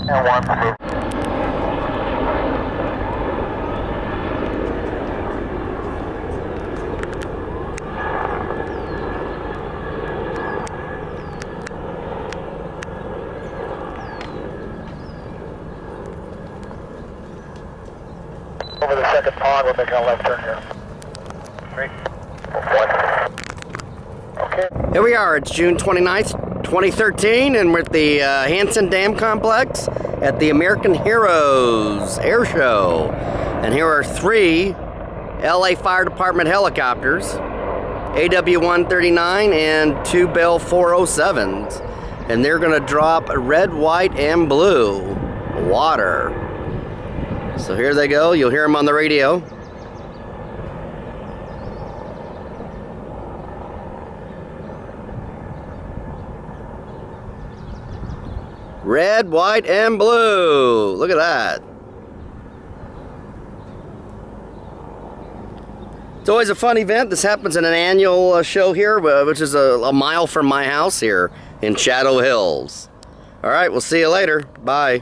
And one to move. Over the second pond, we're making a left turn here. 3, 1. Okay. Here we are, it's June 29th, 2013, and we're at the Hansen Dam Complex at the American Heroes Air Show. And here are 3 LA Fire Department helicopters, AW139 and 2 Bell 407s. And they're gonna drop red, white, and blue water. So here they go, you'll hear them on the radio. Red, white, and blue. Look at that. It's always a fun event. This happens in an annual show here, which is a mile from my house here in Shadow Hills. All right, we'll see you later. Bye.